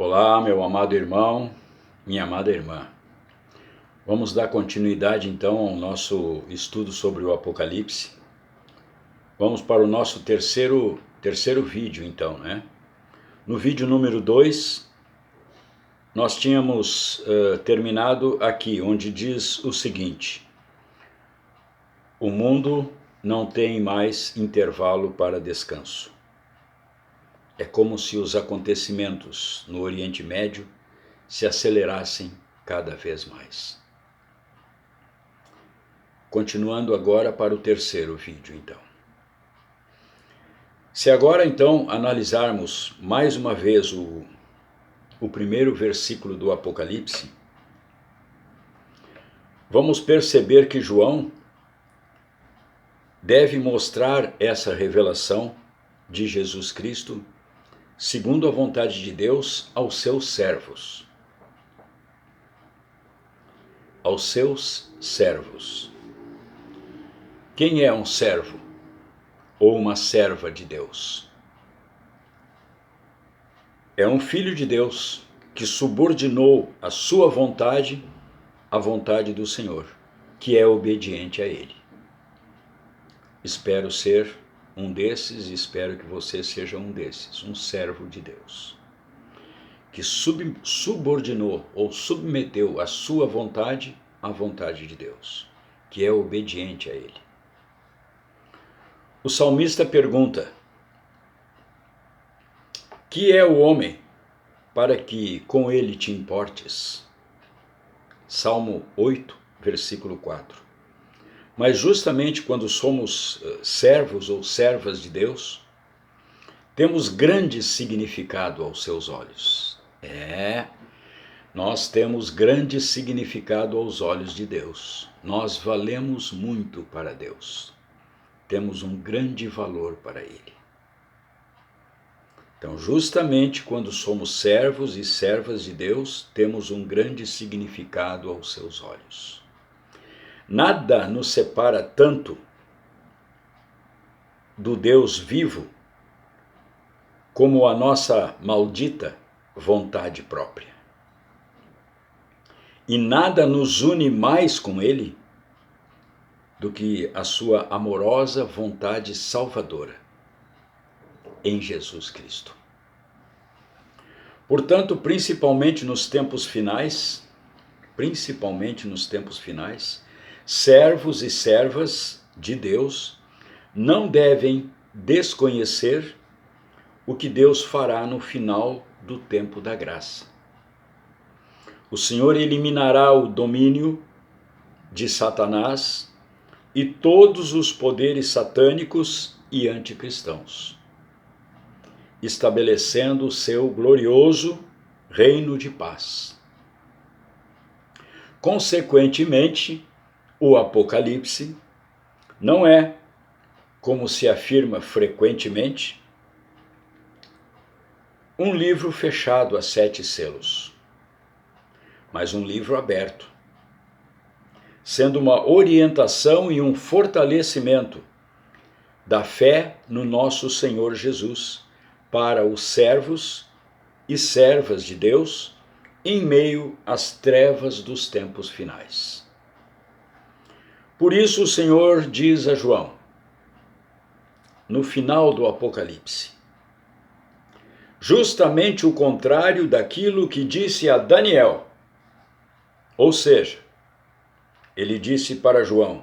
Olá, meu amado irmão, minha amada irmã. Vamos dar continuidade então ao nosso estudo sobre o Apocalipse. Vamos para o nosso terceiro vídeo então, né? No vídeo número 2, nós tínhamos terminado aqui, onde diz o seguinte: o mundo não tem mais intervalo para descanso. É como se os acontecimentos no Oriente Médio se acelerassem cada vez mais. Continuando agora para o terceiro vídeo, então. Se agora, então, analisarmos mais uma vez o primeiro versículo do Apocalipse, vamos perceber que João deve mostrar essa revelação de Jesus Cristo, segundo a vontade de Deus, aos seus servos. Aos seus servos. Quem é um servo ou uma serva de Deus? É um filho de Deus que subordinou a sua vontade à vontade do Senhor, que é obediente a Ele. Espero ser um desses e espero que você seja um desses, um servo de Deus, que subordinou ou submeteu a sua vontade à vontade de Deus, que é obediente a Ele. O salmista pergunta: que é o homem para que com ele te importes? Salmo 8, versículo 4. Mas justamente quando somos servos ou servas de Deus, temos grande significado aos seus olhos. Nós temos grande significado aos olhos de Deus. Nós valemos muito para Deus. Temos um grande valor para Ele. Então, justamente quando somos servos e servas de Deus, temos um grande significado aos seus olhos. Nada nos separa tanto do Deus vivo como a nossa maldita vontade própria. E nada nos une mais com Ele do que a sua amorosa vontade salvadora em Jesus Cristo. Portanto, principalmente nos tempos finais, servos e servas de Deus não devem desconhecer o que Deus fará no final do tempo da graça. O Senhor eliminará o domínio de Satanás e todos os poderes satânicos e anticristãos, estabelecendo o seu glorioso reino de paz. Consequentemente, o Apocalipse não é, como se afirma frequentemente, um livro fechado a 7 selos, mas um livro aberto, sendo uma orientação e um fortalecimento da fé no nosso Senhor Jesus para os servos e servas de Deus em meio às trevas dos tempos finais. Por isso o Senhor diz a João, no final do Apocalipse, justamente o contrário daquilo que disse a Daniel. Ou seja, ele disse para João: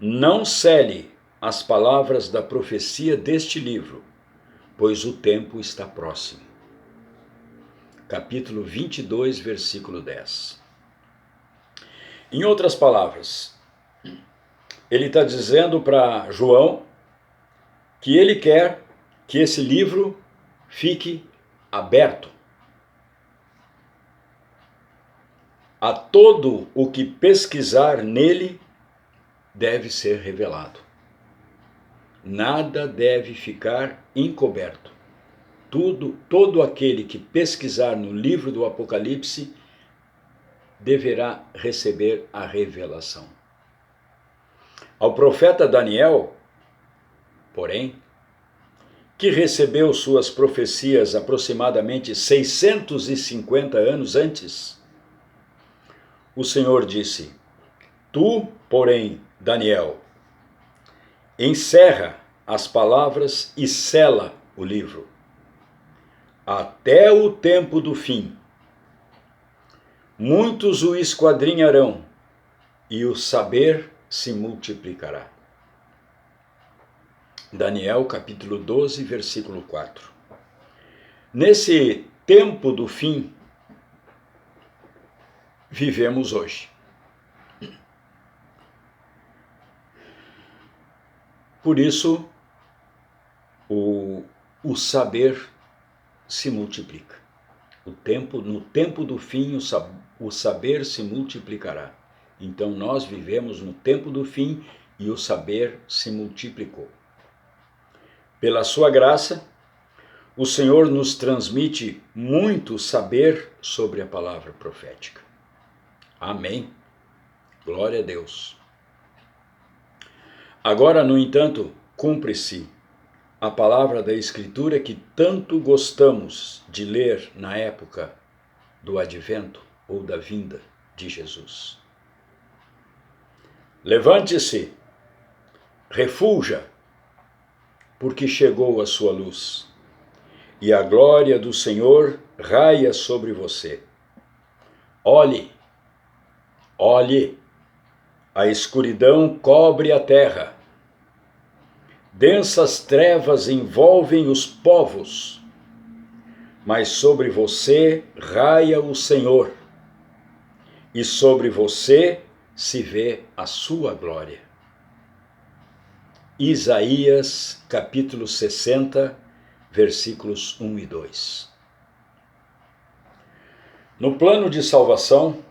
não cele as palavras da profecia deste livro, pois o tempo está próximo. Capítulo 22, versículo 10. Em outras palavras, ele está dizendo para João que ele quer que esse livro fique aberto a todo o que pesquisar nele deve ser revelado. Nada deve ficar encoberto. Todo aquele que pesquisar no livro do Apocalipse deverá receber a revelação. Ao profeta Daniel, porém, que recebeu suas profecias aproximadamente 650 anos antes, o Senhor disse: Tu, porém, Daniel, encerra as palavras e sela o livro, até o tempo do fim. Muitos o esquadrinharão, e o saber se multiplicará. Daniel capítulo 12, versículo 4. Nesse tempo do fim, vivemos hoje. Por isso, o saber se multiplica. No tempo do fim, o saber se multiplicará. Então, nós vivemos no tempo do fim e o saber se multiplicou. Pela sua graça, o Senhor nos transmite muito saber sobre a palavra profética. Amém. Glória a Deus. Agora, no entanto, cumpre-se a palavra da Escritura que tanto gostamos de ler na época do advento ou da vinda de Jesus. Levante-se, refulja, porque chegou a sua luz, e a glória do Senhor raia sobre você. Olhe, olhe, a escuridão cobre a terra. Densas trevas envolvem os povos, mas sobre você raia o Senhor, e sobre você se vê a sua glória. Isaías, capítulo 60, versículos 1 e 2. No plano de salvação,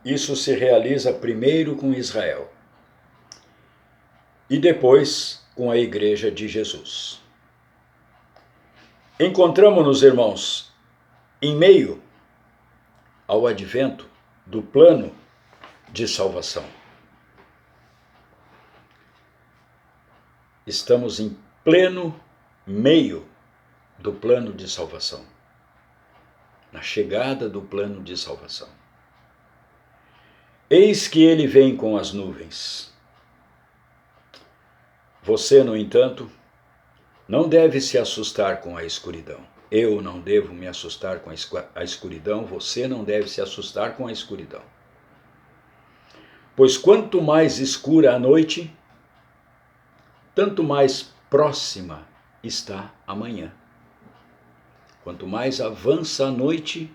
isso se realiza primeiro com Israel e depois com a Igreja de Jesus. Encontramos-nos, irmãos, em meio ao advento do plano de salvação. Estamos em pleno meio do plano de salvação, na chegada do plano de salvação. Eis que ele vem com as nuvens. Você, no entanto, não deve se assustar com a escuridão. Eu não devo me assustar com a escuridão, você não deve se assustar com a escuridão. Pois quanto mais escura a noite, tanto mais próxima está a manhã. Quanto mais avança a noite,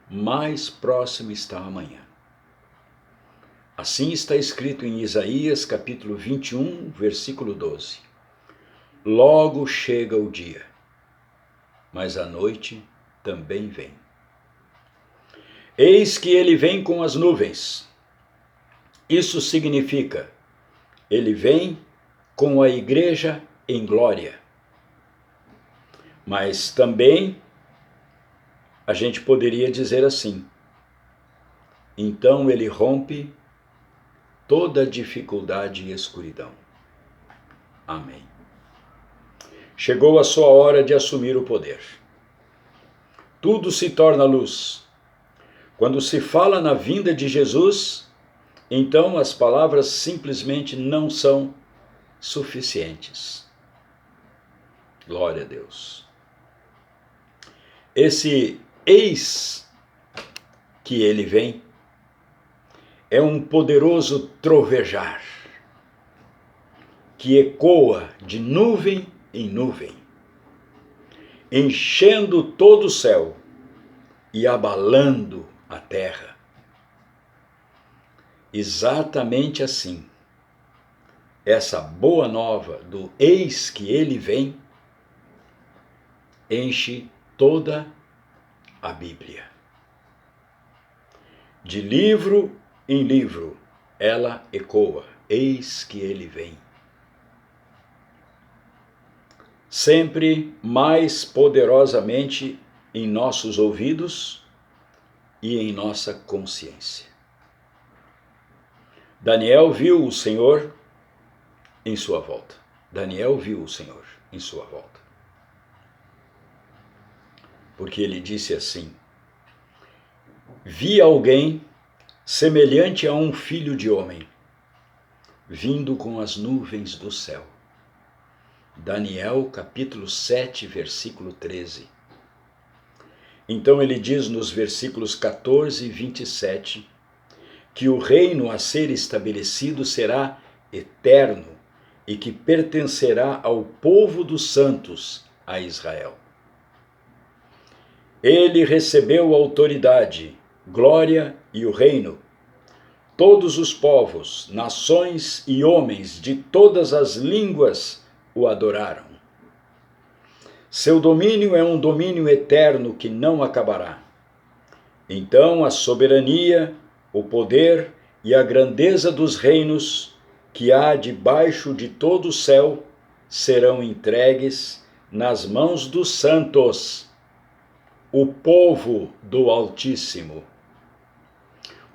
mais próximo está a manhã. Assim está escrito em Isaías, capítulo 21, versículo 12. Logo chega o dia, mas a noite também vem. Eis que ele vem com as nuvens. Isso significa, ele vem com a igreja em glória. Mas também a gente poderia dizer assim: então ele rompe toda dificuldade e escuridão. Amém. Chegou a sua hora de assumir o poder. Tudo se torna luz. Quando se fala na vinda de Jesus, então as palavras simplesmente não são suficientes. Glória a Deus. Esse eis que ele vem é um poderoso trovejar que ecoa de nuvem em nuvem, enchendo todo o céu e abalando a terra. Exatamente assim, essa boa nova do eis que ele vem enche toda a Bíblia. De livro em livro, ela ecoa, eis que ele vem. Sempre mais poderosamente em nossos ouvidos e em nossa consciência. Daniel viu o Senhor em sua volta. Daniel viu o Senhor em sua volta. porque ele disse assim: vi alguém semelhante a um filho de homem, vindo com as nuvens do céu. Daniel capítulo 7, versículo 13. Então ele diz nos versículos 14 e 27 que o reino a ser estabelecido será eterno e que pertencerá ao povo dos santos, a Israel. Ele recebeu autoridade, glória e o reino. Todos os povos, nações e homens de todas as línguas o adoraram. Seu domínio é um domínio eterno que não acabará. Então a soberania, o poder e a grandeza dos reinos que há debaixo de todo o céu serão entregues nas mãos dos santos, o povo do Altíssimo.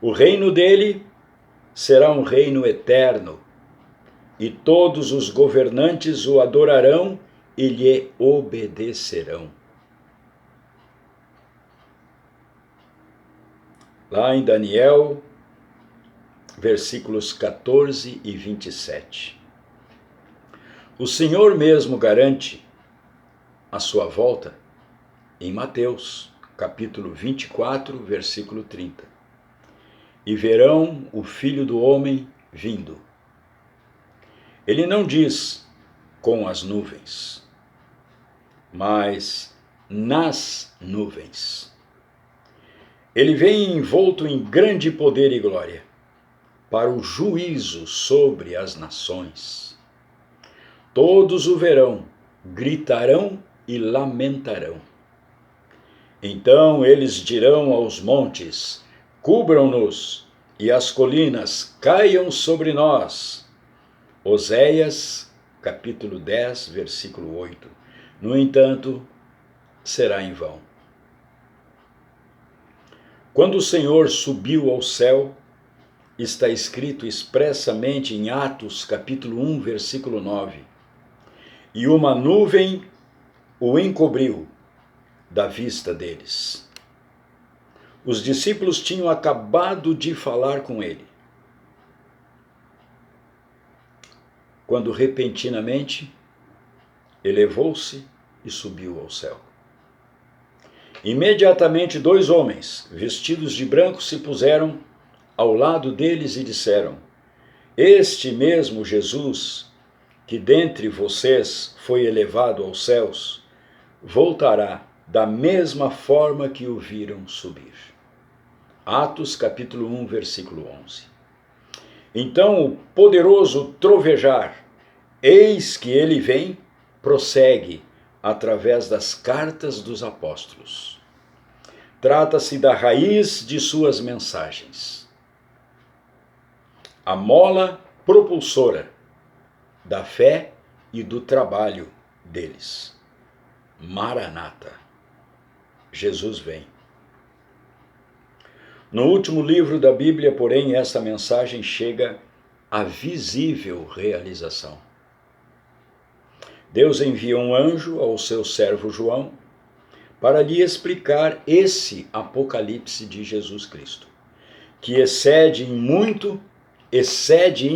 O reino dele será um reino eterno, e todos os governantes o adorarão e lhe obedecerão. Lá em Daniel, versículos 14 e 27. O Senhor mesmo garante a sua volta em Mateus, capítulo 24, versículo 30. E verão o Filho do Homem vindo. Ele não diz com as nuvens, mas nas nuvens. Ele vem envolto em grande poder e glória, para o juízo sobre as nações. Todos o verão, gritarão e lamentarão. Então eles dirão aos montes: cubram-nos, e às colinas: caiam sobre nós. Oséias, capítulo 10, versículo 8. No entanto, será em vão. Quando o Senhor subiu ao céu, está escrito expressamente em Atos, capítulo 1, versículo 9. E uma nuvem o encobriu da vista deles. Os discípulos tinham acabado de falar com ele, quando repentinamente elevou-se e subiu ao céu. Imediatamente 2 homens, vestidos de branco, se puseram ao lado deles e disseram: este mesmo Jesus, que dentre vocês foi elevado aos céus, voltará da mesma forma que o viram subir. Atos capítulo 1, versículo 11. Então o poderoso trovejar, eis que ele vem, prossegue através das cartas dos apóstolos. Trata-se da raiz de suas mensagens, a mola propulsora da fé e do trabalho deles. Maranata, Jesus vem. No último livro da Bíblia, porém, essa mensagem chega à visível realização. Deus envia um anjo ao seu servo João para lhe explicar esse Apocalipse de Jesus Cristo, que excede em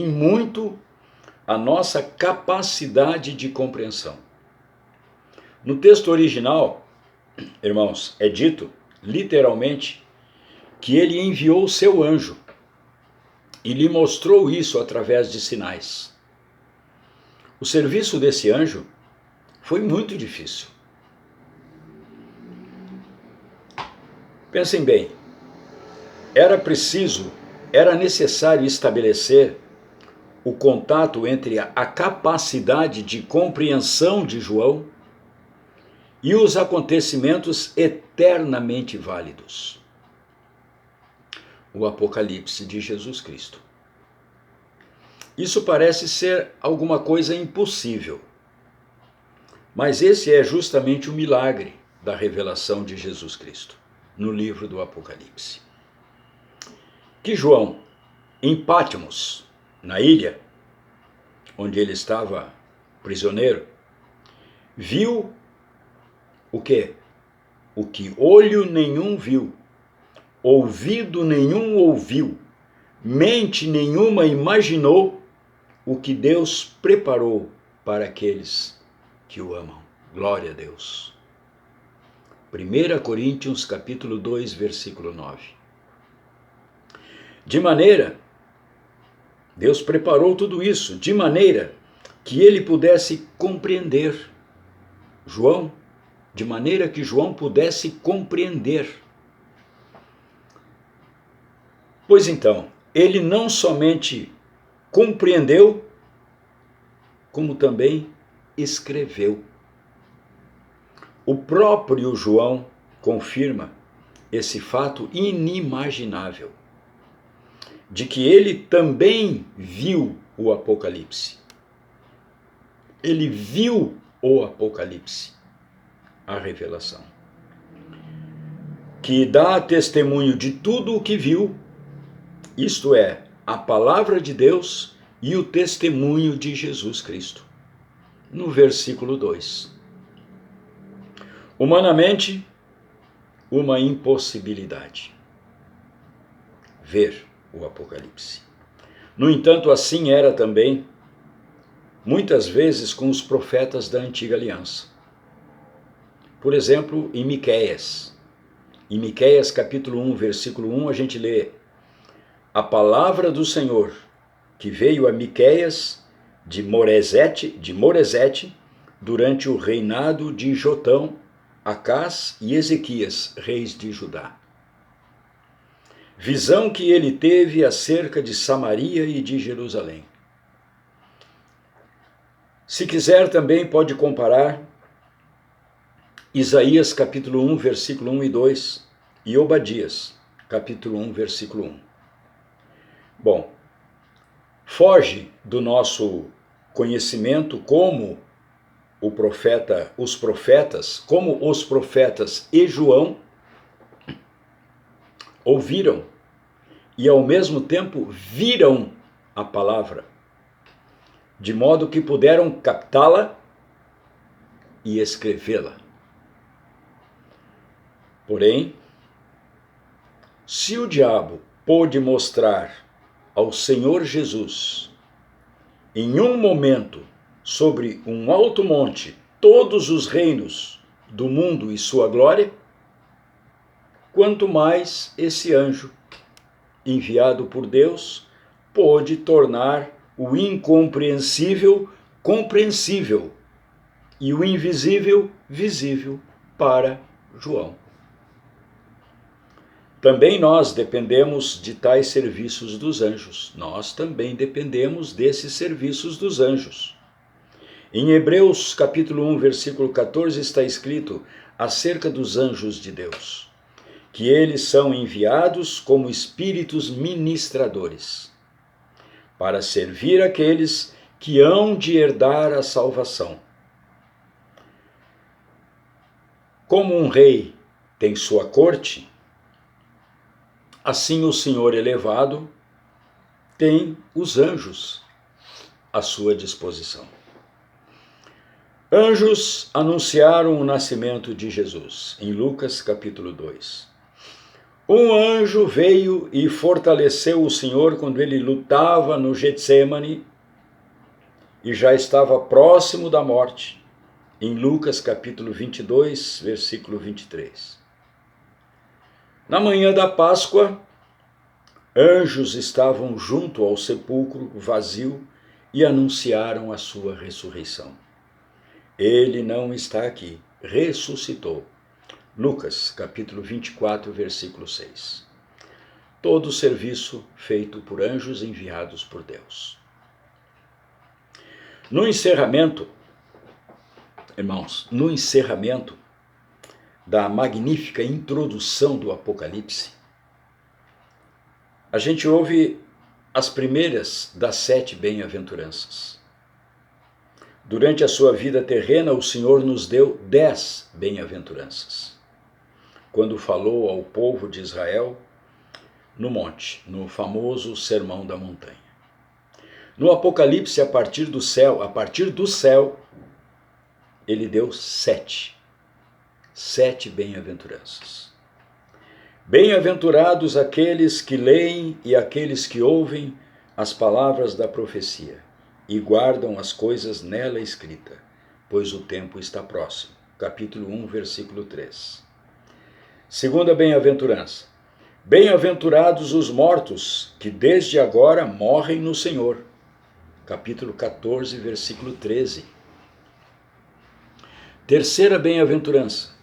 muito a nossa capacidade de compreensão. No texto original, irmãos, é dito, literalmente, que ele enviou o seu anjo e lhe mostrou isso através de sinais. O serviço desse anjo foi muito difícil. Pensem bem, era necessário estabelecer o contato entre a capacidade de compreensão de João e os acontecimentos eternamente válidos. O Apocalipse de Jesus Cristo. Isso parece ser alguma coisa impossível, mas esse é justamente o milagre da revelação de Jesus Cristo, no livro do Apocalipse. Que João, em Patmos, na ilha onde ele estava prisioneiro, viu o quê? o que olho nenhum viu, ouvido nenhum ouviu, mente nenhuma imaginou o que Deus preparou para aqueles que o amam. Glória a Deus. 1 Coríntios capítulo 2, versículo 9. De maneira, Deus preparou tudo isso, de maneira que ele pudesse compreender João, de maneira que João pudesse compreender. Pois então, ele não somente compreendeu, como também escreveu. O próprio João confirma esse fato inimaginável, de que ele também viu o Apocalipse. Ele viu o Apocalipse, a revelação, que dá testemunho de tudo o que viu, isto é, a palavra de Deus e o testemunho de Jesus Cristo. No versículo 2. Humanamente, uma impossibilidade. Ver o Apocalipse. No entanto, assim era também, muitas vezes, com os profetas da antiga aliança. Por exemplo, em Miqueias. Em Miqueias capítulo 1, versículo 1, a gente lê: a palavra do Senhor, que veio a Miqueias de Moresete, durante o reinado de Jotão, Acás e Ezequias, reis de Judá. Visão que ele teve acerca de Samaria e de Jerusalém. Se quiser, também pode comparar Isaías capítulo 1, versículo 1 e 2 e Obadias capítulo 1, versículo 1. Bom, foge do nosso conhecimento como os profetas e João ouviram e ao mesmo tempo viram a palavra, de modo que puderam captá-la e escrevê-la. Porém, se o diabo pôde mostrar ao Senhor Jesus, em um momento, sobre um alto monte, todos os reinos do mundo e sua glória, quanto mais esse anjo, enviado por Deus, pôde tornar o incompreensível compreensível e o invisível visível para João. Também nós dependemos de tais serviços dos anjos. Nós também dependemos desses serviços dos anjos. Em Hebreus capítulo 1, versículo 14 está escrito acerca dos anjos de Deus, que eles são enviados como espíritos ministradores, para servir aqueles que hão de herdar a salvação. Como um rei tem sua corte, assim o Senhor elevado tem os anjos à sua disposição. Anjos anunciaram o nascimento de Jesus, em Lucas capítulo 2. Um anjo veio e fortaleceu o Senhor quando ele lutava no Getsêmani e já estava próximo da morte, em Lucas capítulo 22, versículo 23. Na manhã da Páscoa, anjos estavam junto ao sepulcro vazio e anunciaram a sua ressurreição. Ele não está aqui, ressuscitou. Lucas, capítulo 24, versículo 6. Todo serviço feito por anjos enviados por Deus. No encerramento, irmãos, da magnífica introdução do Apocalipse, a gente ouve as primeiras das 7 bem-aventuranças. Durante a sua vida terrena, o Senhor nos deu 10 bem-aventuranças, quando falou ao povo de Israel no monte, no famoso Sermão da Montanha. No Apocalipse, a partir do céu, ele deu 7. 7 bem-aventuranças. Bem-aventurados aqueles que leem e aqueles que ouvem as palavras da profecia e guardam as coisas nela escritas, pois o tempo está próximo. Capítulo 1, versículo 3. Segunda bem-aventurança. Bem-aventurados os mortos, que desde agora morrem no Senhor. Capítulo 14, versículo 13. Terceira bem-aventurança.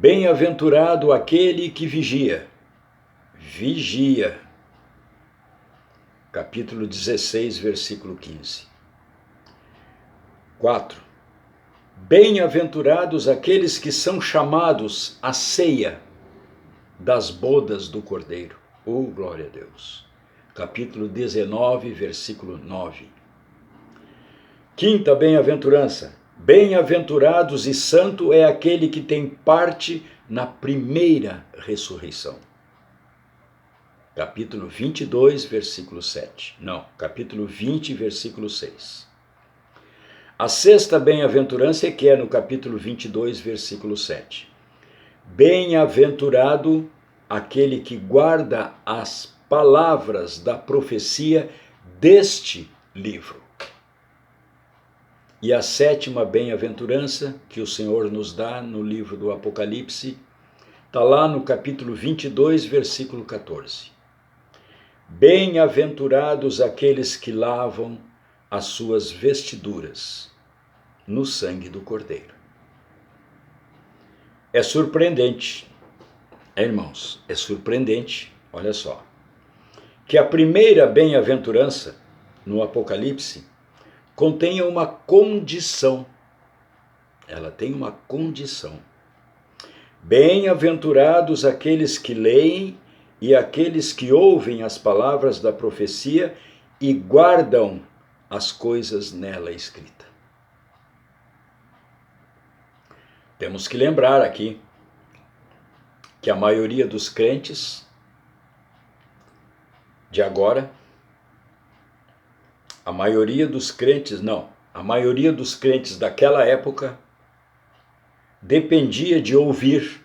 Bem-aventurado aquele que vigia. Vigia. Capítulo 16, versículo 15. 4. Bem-aventurados aqueles que são chamados à ceia das bodas do Cordeiro. Oh, glória a Deus. Capítulo 19, versículo 9. Quinta bem-aventurança. Bem-aventurados e santo é aquele que tem parte na primeira ressurreição. Capítulo 22, versículo 7. Não, capítulo 20, versículo 6. A sexta bem-aventurança é que é no capítulo 22, versículo 7. Bem-aventurado aquele que guarda as palavras da profecia deste livro. E a sétima bem-aventurança que o Senhor nos dá no livro do Apocalipse, está lá no capítulo 22, versículo 14. Bem-aventurados aqueles que lavam as suas vestiduras no sangue do Cordeiro. É surpreendente, irmãos, é surpreendente, olha só, que a primeira bem-aventurança no Apocalipse contenha uma condição. Ela tem uma condição. Bem-aventurados aqueles que leem e aqueles que ouvem as palavras da profecia e guardam as coisas nela escritas. Temos que lembrar aqui que a maioria dos crentes de agora, a maioria dos crentes daquela época dependia de ouvir,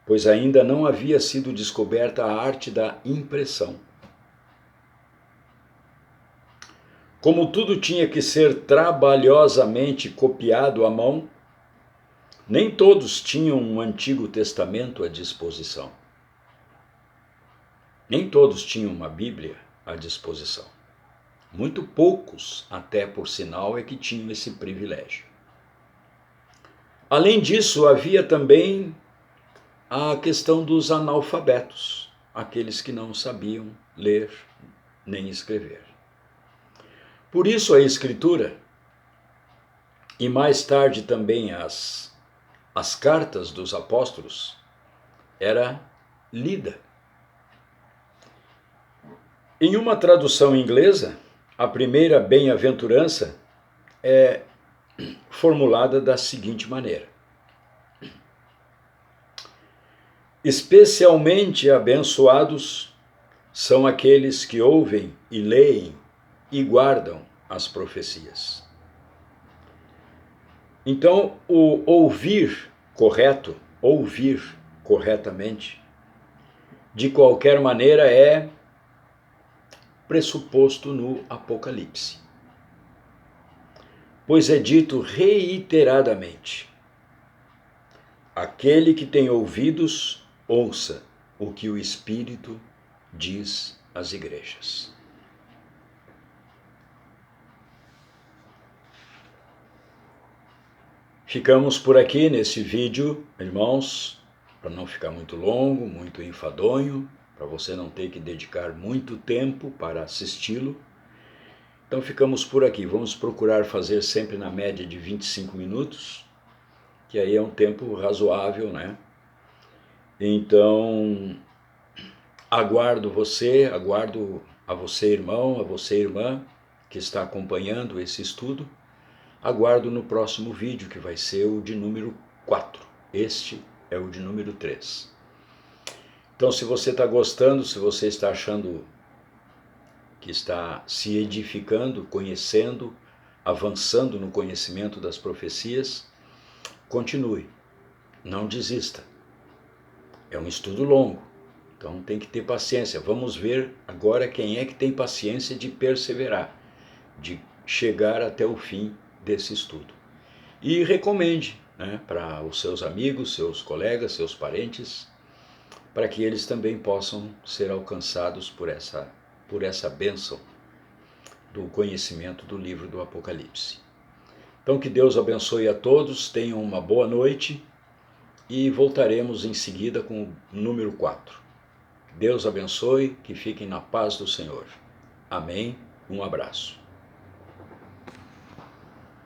pois ainda não havia sido descoberta a arte da impressão. Como tudo tinha que ser trabalhosamente copiado à mão, nem todos tinham um Antigo Testamento à disposição. Nem todos tinham uma Bíblia à disposição. Muito poucos, até por sinal, é que tinham esse privilégio. Além disso, havia também a questão dos analfabetos, aqueles que não sabiam ler nem escrever. Por isso a Escritura, e mais tarde também as cartas dos apóstolos, era lida. Em uma tradução inglesa, a primeira bem-aventurança é formulada da seguinte maneira: especialmente abençoados são aqueles que ouvem e leem e guardam as profecias. Então, o ouvir correto, ouvir corretamente, de qualquer maneira é pressuposto no Apocalipse. Pois é dito reiteradamente: aquele que tem ouvidos, ouça o que o Espírito diz às igrejas. Ficamos por aqui nesse vídeo, irmãos, para não ficar muito longo, muito enfadonho, para você não ter que dedicar muito tempo para assisti-lo. Então ficamos por aqui. Vamos procurar fazer sempre na média de 25 minutos, que aí é um tempo razoável, né? Então, aguardo a você, irmão, a você, irmã, que está acompanhando esse estudo. Aguardo no próximo vídeo, que vai ser o de número 4. Este é o de número 3. Então, se você está gostando, se você está achando que está se edificando, conhecendo, avançando no conhecimento das profecias, continue. não desista. É um estudo longo, então tem que ter paciência. Vamos ver agora quem é que tem paciência de perseverar, de chegar até o fim desse estudo. E recomende, né, para os seus amigos, seus colegas, seus parentes, para que eles também possam ser alcançados por essa bênção do conhecimento do livro do Apocalipse. Então que Deus abençoe a todos, tenham uma boa noite e voltaremos em seguida com o número 4. Deus abençoe, que fiquem na paz do Senhor. Amém. Um abraço.